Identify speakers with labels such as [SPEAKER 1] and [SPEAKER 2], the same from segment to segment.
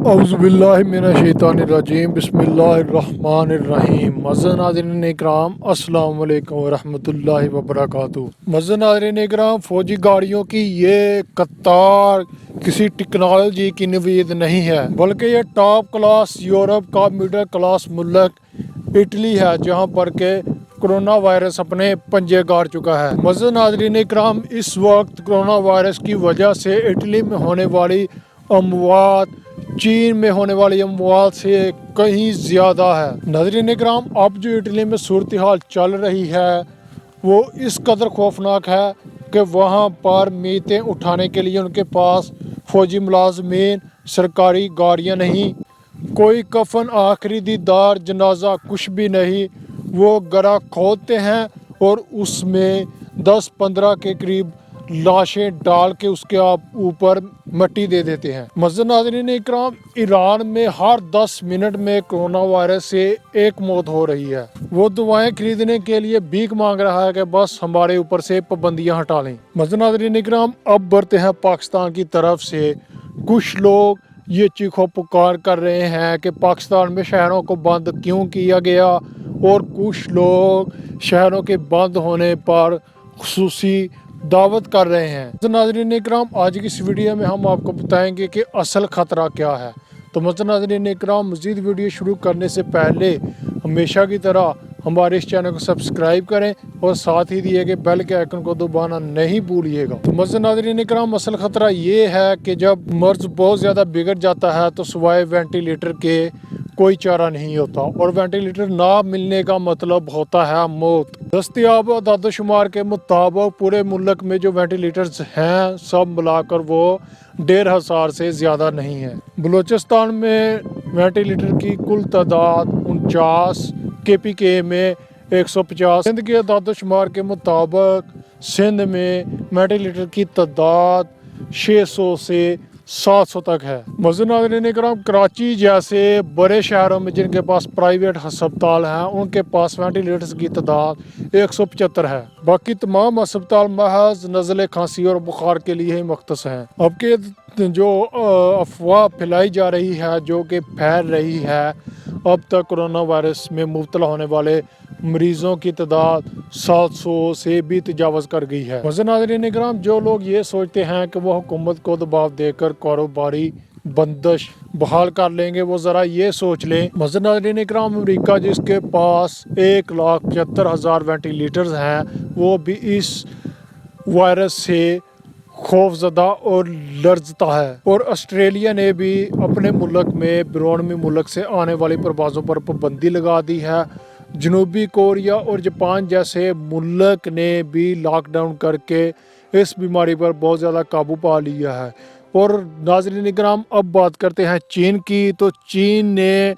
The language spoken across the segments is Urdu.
[SPEAKER 1] اعوذ باللہ من الشیطان الرجیم بسم اللہ الرحمن الرحیم۔ معزز ناظرین اکرام، السلام علیکم ورحمۃ اللہ وبرکاتہ۔ معزز ناظرین اکرام، فوجی گاڑیوں کی یہ قطار کسی ٹیکنالوجی کی نوید نہیں ہے، بلکہ یہ ٹاپ کلاس یورپ کا مڈل کلاس ملک اٹلی ہے، جہاں پر کہ کرونا وائرس اپنے پنجے گاڑ چکا ہے۔ معزز ناظرین اکرام، اس وقت کرونا وائرس کی وجہ سے اٹلی میں ہونے والی اموات چین میں ہونے والی اموات سے کہیں زیادہ ہے۔ ناظرین اکرام، اب جو اٹلی میں صورتحال چل رہی ہے وہ اس قدر خوفناک ہے کہ وہاں پر میتیں اٹھانے کے لیے ان کے پاس فوجی ملازمین، سرکاری گاڑیاں نہیں، کوئی کفن آخری دیدار جنازہ کچھ بھی نہیں۔ وہ گڑھا کھودتے ہیں اور اس میں 10-15 کے قریب لاشیں ڈال کے اس کے اوپر مٹی دے دیتے ہیں۔ معزز ناظرین اکرام، ایران میں ہر 10 منٹ میں کرونا وائرس سے ایک موت ہو رہی ہے۔ وہ دوائیں خریدنے کے لیے بھیک مانگ رہا ہے کہ بس ہمارے اوپر سے پابندیاں ہٹا لیں۔ معزز ناظرین اکرام، اب بڑھتے ہیں پاکستان کی طرف سے۔ کچھ لوگ یہ چیخو پکار کر رہے ہیں کہ پاکستان میں شہروں کو بند کیوں کیا گیا، اور کچھ لوگ شہروں کے بند ہونے پر خصوصی دعوت کر رہے ہیں۔ ناظرین اکرام، آج کی اس ویڈیو میں ہم آپ کو بتائیں گے کہ اصل خطرہ کیا ہے۔ تو ناظرین اکرام، مزید ویڈیو شروع کرنے سے پہلے ہمیشہ کی طرح ہمارے اس چینل کو سبسکرائب کریں اور ساتھ ہی دیے گئے بیل کے آئیکن کو دبانا نہیں بھولیے گا۔ تو ناظرین اکرام، اصل خطرہ یہ ہے کہ جب مرض بہت زیادہ بگڑ جاتا ہے تو سوائے وینٹیلیٹر کے کوئی چارہ نہیں ہوتا، اور وینٹیلیٹر نہ ملنے کا مطلب ہوتا ہے موت۔ دستیاب اعداد و شمار کے مطابق پورے ملک میں جو وینٹیلیٹرز ہیں سب ملا کر وہ 1,500 سے زیادہ نہیں ہیں۔ بلوچستان میں وینٹیلیٹر کی کل تعداد 49، KPK میں 150۔ سندھ کے اعداد و شمار کے مطابق سندھ میں وینٹیلیٹر کی تعداد 600 سے 700 تک ہے۔ معزز ناظرین اکرام، کراچی جیسے بڑے شہروں میں جن کے پاس پرائیویٹ ہسپتال ہیں ان کے پاس وینٹیلیٹرز کی تعداد 175 ہے۔ باقی تمام ہسپتال محض نزلے، کھانسی اور بخار کے لیے ہی مختص ہیں۔ اب کے جو افواہ پھیلائی جا رہی ہے، جو کہ پھیل رہی ہے، اب تک کرونا وائرس میں مبتلا ہونے والے مریضوں کی تعداد 700 سے بھی تجاوز کر گئی ہے۔ معزز ناظرین اکرام، جو لوگ یہ سوچتے ہیں کہ وہ حکومت کو دباؤ دے کر کاروباری بندش بحال کر لیں گے، وہ ذرا یہ سوچ لیں۔ معزز ناظرین اکرام، امریکہ جس کے پاس 1,75,000 وینٹیلیٹرز ہیں، وہ بھی اس وائرس سے خوف زدہ اور لرزتا ہے، اور آسٹریلیا نے بھی اپنے ملک میں بیرونی ملک سے آنے والی پروازوں پر پابندی لگا دی ہے۔ جنوبی کوریا اور جاپان جیسے ملک نے بھی لاک ڈاؤن کر کے اس بیماری پر بہت زیادہ قابو پا لیا ہے۔ اور ناظرین اکرام، اب بات کرتے ہیں چین کی۔ تو چین نے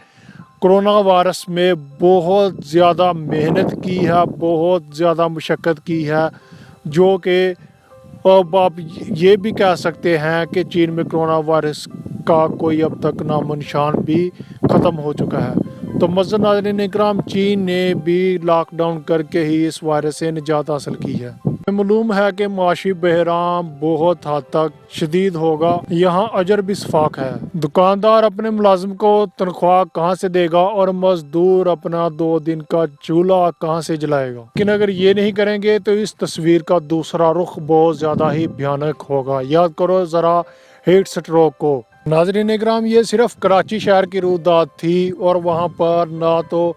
[SPEAKER 1] کرونا وائرس میں بہت زیادہ محنت کی ہے، بہت زیادہ مشقت کی ہے، جو کہ اب آپ یہ بھی کہہ سکتے ہیں کہ چین میں کرونا وائرس کا کوئی اب تک نام و نشان بھی ختم ہو چکا ہے۔ تو معزز ناظرین اکرام، چین نے بھی لاک ڈاؤن کر کے ہی اس وائرس سے نجات حاصل کی ہے۔ معلوم ہے کہ معاشی بحران بہت حد تک شدید ہوگا، یہاں اجر بھی صفاق ہے۔ دکاندار اپنے ملازم کو تنخواہ کہاں سے دے گا، اور مزدور اپنا 2 دن کا چولہا کہاں سے جلائے گا؟ لیکن اگر یہ نہیں کریں گے تو اس تصویر کا دوسرا رخ بہت زیادہ ہی بھیانک ہوگا۔ یاد کرو ذرا ہیٹ اسٹروک کو۔ ناظرین اکرام، یہ صرف کراچی شہر کی رویداد تھی، اور وہاں پر نہ تو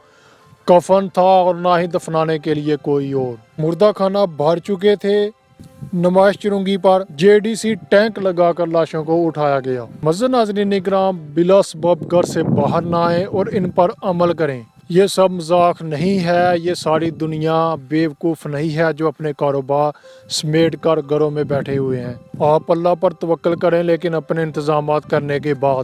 [SPEAKER 1] کفن تھا اور نہ ہی دفنانے کے لیے کوئی اور۔ مردہ خانہ بھر چکے تھے۔ نمائش چرنگی پر JDC ٹینک لگا کر لاشوں کو اٹھایا گیا۔ معزز ناظرین اکرام، بلا سبب گھر سے باہر نہ آئیں اور ان پر عمل کریں۔ یہ سب مذاق نہیں ہے، یہ ساری دنیا بیوقوف نہیں ہے جو اپنے کاروبار سمیٹ کر گھروں میں بیٹھے ہوئے ہیں۔ آپ اللہ پر توکل کریں، لیکن اپنے انتظامات کرنے کے بعد۔